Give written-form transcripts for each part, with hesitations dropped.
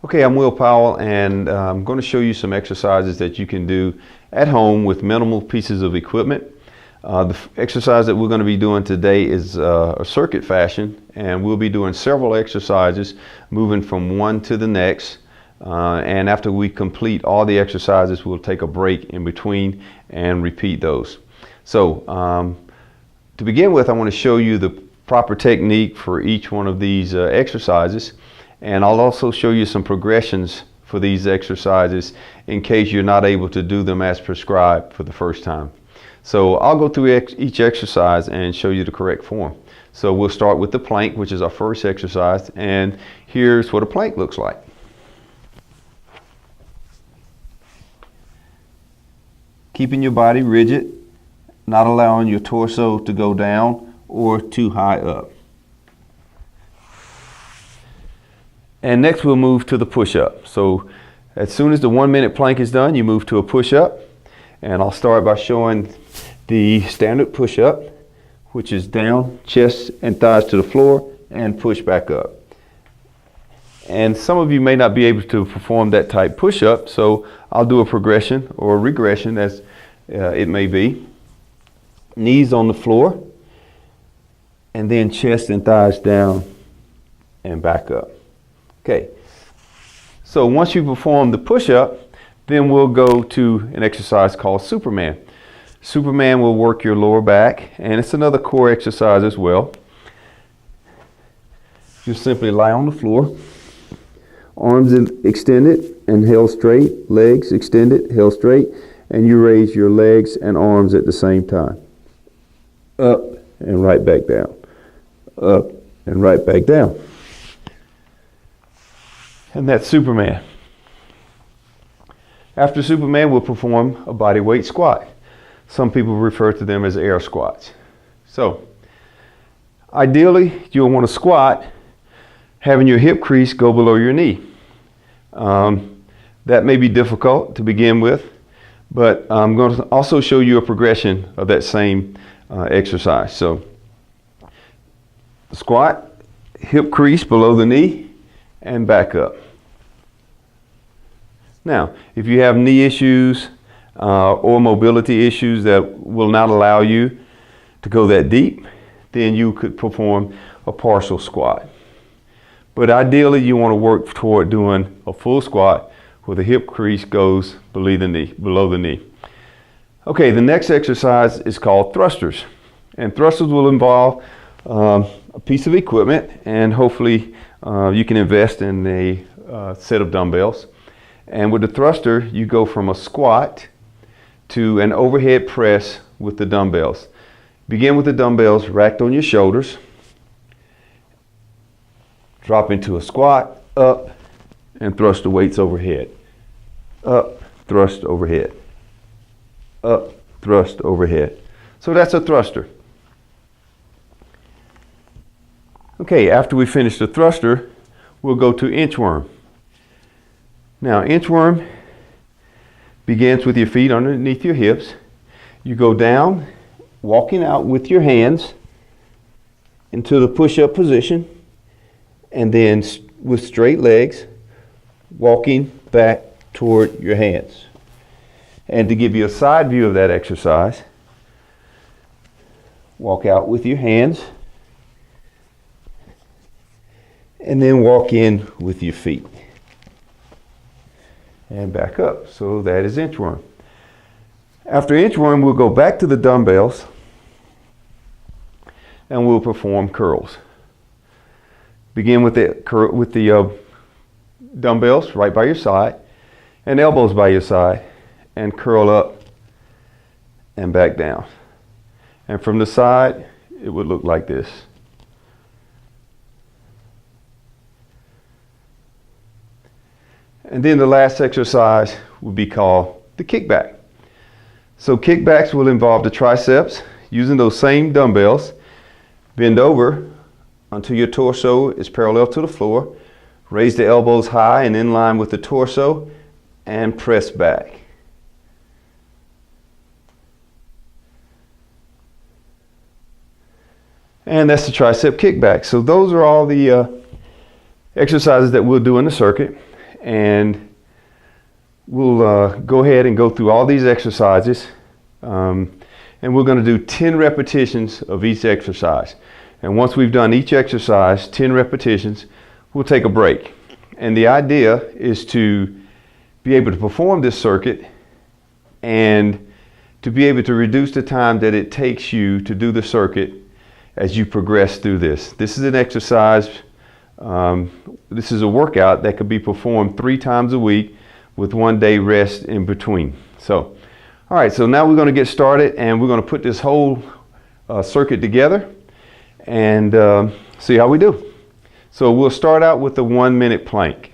Okay, I'm Will Powell, and I'm going to show you some exercises that you can do at home with minimal pieces of equipment. The exercise that we're going to be doing today is a circuit fashion, and we'll be doing several exercises moving from one to the next. And after we complete all the exercises, we'll take a break in between and repeat those. So to begin with, I want to show you the proper technique for each one of these exercises. And I'll also show you some progressions for these exercises in case you're not able to do them as prescribed for the first time. So I'll go through each exercise and show you the correct form. So we'll start with the plank, which is our first exercise, and here's what a plank looks like. Keeping your body rigid, not allowing your torso to go down or too high up. And next we'll move to the push-up. So as soon as the 1 minute plank is done, you move to a push-up. And I'll start by showing the standard push-up, which is down, chest and thighs to the floor, and push back up. And some of you may not be able to perform that type push-up, so I'll do a progression or a regression as it may be. Knees on the floor, and then chest and thighs down and back up. Okay, so once you perform the push-up, then we'll go to an exercise called Superman. Superman will work your lower back, and it's another core exercise as well. You simply lie on the floor, arms extended and held straight, legs extended, held straight, and you raise your legs and arms at the same time. Up and right back down. Up and right back down. And that's Superman. After Superman, we'll perform a body weight squat. Some people refer to them as air squats. So, ideally, you'll want to squat having your hip crease go below your knee. That may be difficult to begin with, but I'm going to also show you a progression of that same exercise. So, squat, hip crease below the knee, and back up. Now, if you have knee issues or mobility issues that will not allow you to go that deep, then you could perform a partial squat. But ideally, you want to work toward doing a full squat where the hip crease goes below the knee. Okay, the next exercise is called thrusters. And thrusters will involve a piece of equipment, and hopefully you can invest in a set of dumbbells. And with the thruster, you go from a squat to an overhead press with the dumbbells. Begin with the dumbbells racked on your shoulders. Drop into a squat, up, and thrust the weights overhead. Up, thrust overhead. Up, thrust overhead. So that's a thruster. Okay, after we finish the thruster, we'll go to inchworm. Now, inchworm begins with your feet underneath your hips. You go down, walking out with your hands into the push-up position, and then with straight legs, walking back toward your hands. And to give you a side view of that exercise, walk out with your hands, and then walk in with your feet. And back up. So that is inchworm. After inchworm, we'll go back to the dumbbells and we'll perform curls. Begin with the dumbbells right by your side and elbows by your side, and curl up and back down. And from the side, it would look like this. And then the last exercise would be called the kickback. So kickbacks will involve the triceps using those same dumbbells. Bend over until your torso is parallel to the floor. Raise the elbows high and in line with the torso, and press back. And that's the tricep kickback. So those are all the exercises that we'll do in the circuit. and we'll go ahead and go through all these exercises, and we're going to do 10 repetitions of each exercise. And once we've done each exercise, 10 repetitions, we'll take a break. And the idea is to be able to perform this circuit and to be able to reduce the time that it takes you to do the circuit as you progress through this. This is an exercise, this is a workout that could be performed 3 times a week with 1 day rest in between. So, all right, so now we're going to get started, and we're going to put this whole circuit together and see how we do. So we'll start out with the 1 minute plank.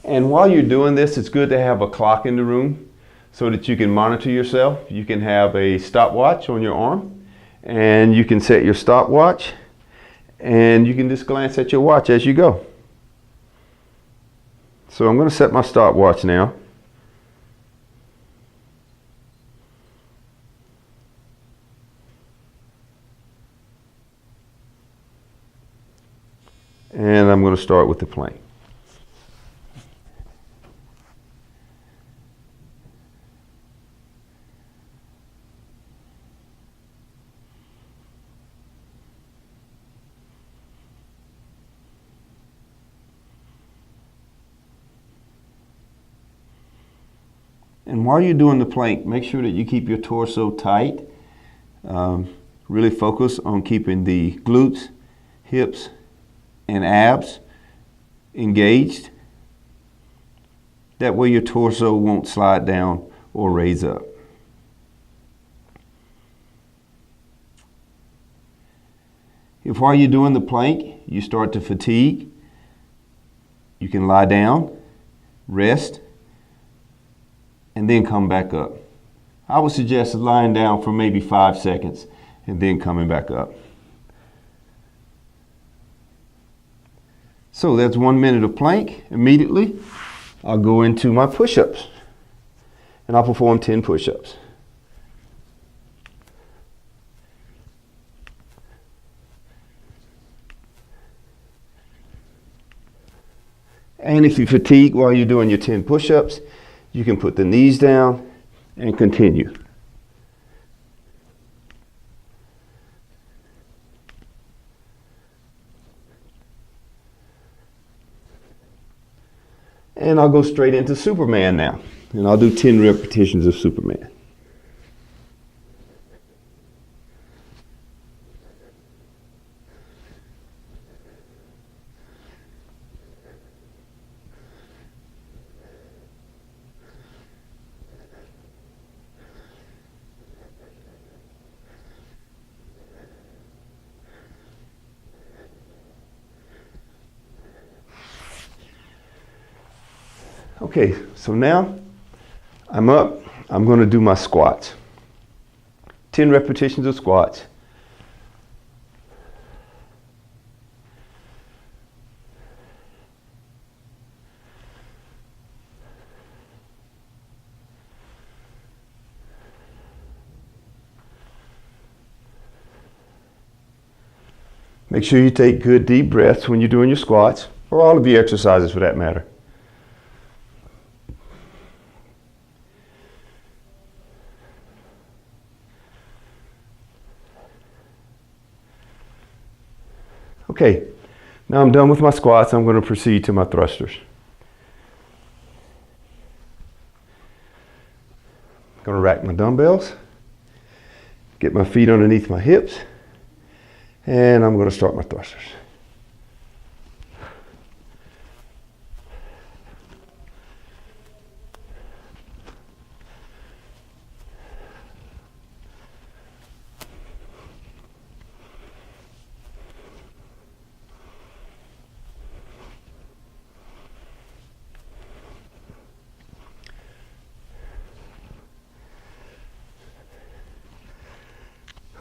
And while you're doing this, it's good to have a clock in the room so that you can monitor yourself. You can have a stopwatch on your arm, and you can set your stopwatch, and you can just glance at your watch as you go. So I'm going to set my stopwatch now. And I'm going to start with the plank. And while you're doing the plank, make sure that you keep your torso tight. Really focus on keeping the glutes, hips, and abs engaged. That way your torso won't slide down or raise up. If while you're doing the plank, you start to fatigue, you can lie down, rest, and then come back up. I would suggest lying down for maybe 5 seconds and then coming back up. So that's 1 minute of plank. Immediately, I'll go into my push-ups, and I'll perform 10 push-ups. And if you fatigue while you're doing your 10 push-ups, you can put the knees down and continue. And I'll go straight into Superman now. And I'll do 10 repetitions of Superman. Okay, so now I'm up. I'm going to do my squats. 10 repetitions of squats. Make sure you take good deep breaths when you're doing your squats, or all of your exercises for that matter. Okay, now I'm done with my squats. I'm going to proceed to my thrusters. I'm going to rack my dumbbells, get my feet underneath my hips, and I'm going to start my thrusters.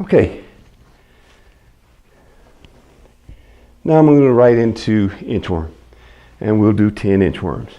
Okay, now I'm going to right into inchworm, and we'll do 10 inchworms.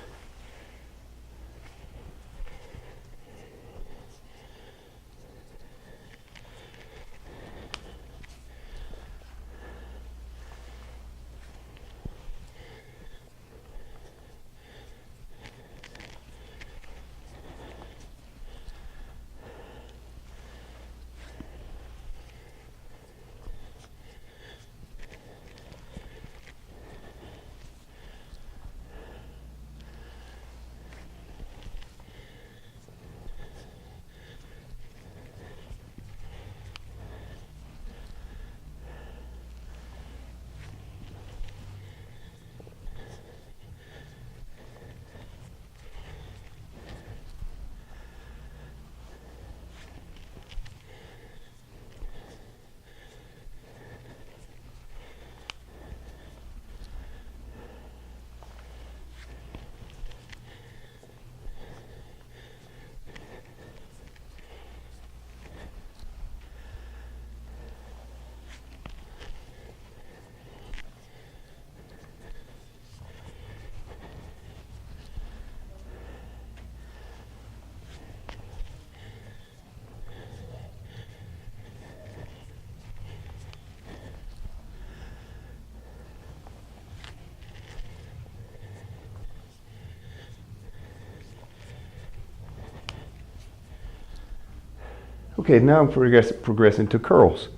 Okay, now I'm progressing to curls.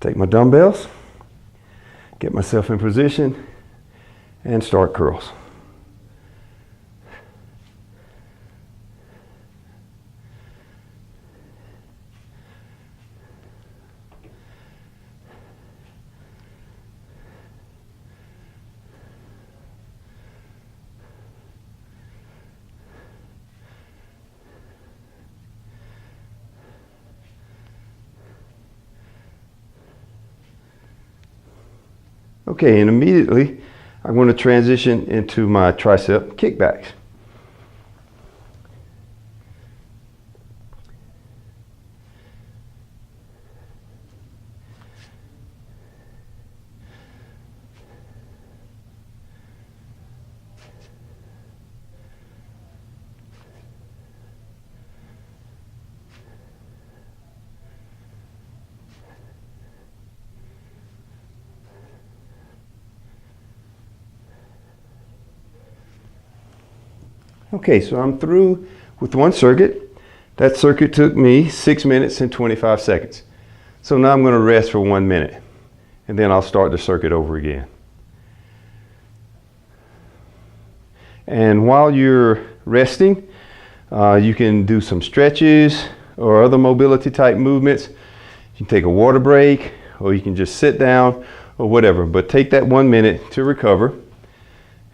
Take my dumbbells, get myself in position, and start curls. Okay, and immediately I'm going to transition into my tricep kickbacks. Okay, so I'm through with one circuit. That circuit took me 6 minutes and 25 seconds. So now I'm going to rest for 1 minute, and then I'll start the circuit over again. And while you're resting, you can do some stretches or other mobility type movements. You can take a water break, or you can just sit down or whatever, but take that 1 minute to recover.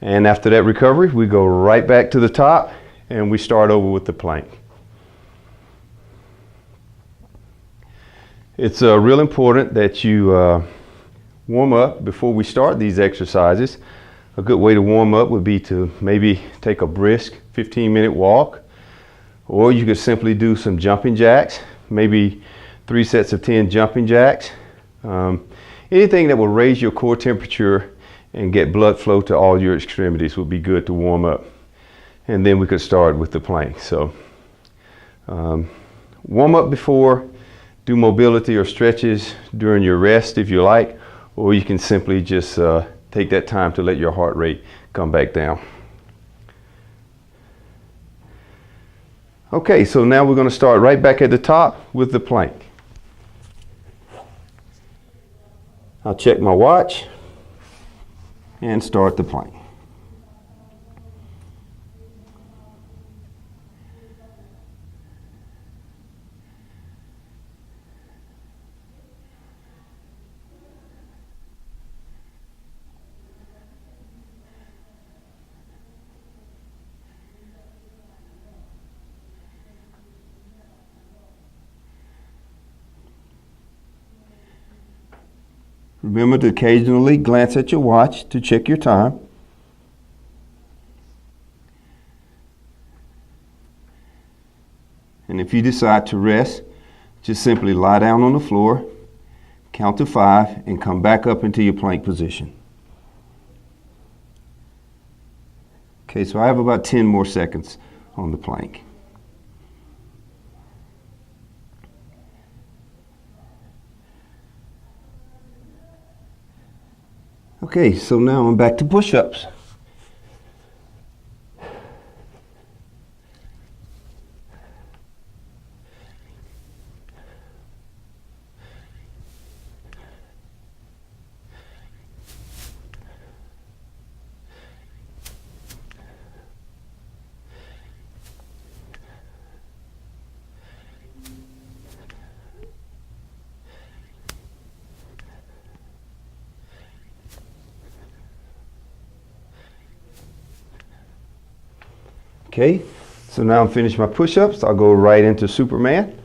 And after that recovery, we go right back to the top and we start over with the plank. It's real important that you warm up before we start these exercises. A good way to warm up would be to maybe take a brisk 15-minute walk, or you could simply do some jumping jacks, maybe 3 sets of 10 jumping jacks. Anything that will raise your core temperature and get blood flow to all your extremities would be good to warm up. And then we could start with the plank. So warm up before, do mobility or stretches during your rest if you like, or you can simply just take that time to let your heart rate come back down. Okay, so now we're going to start right back at the top with the plank. I'll check my watch and start the plank. Remember to occasionally glance at your watch to check your time. And if you decide to rest, just simply lie down on the floor, count to 5, and come back up into your plank position. Okay, so I have about 10 more seconds on the plank. Okay, so now I'm back to push-ups. Okay, so now I'm finished my push-ups. I'll go right into Superman.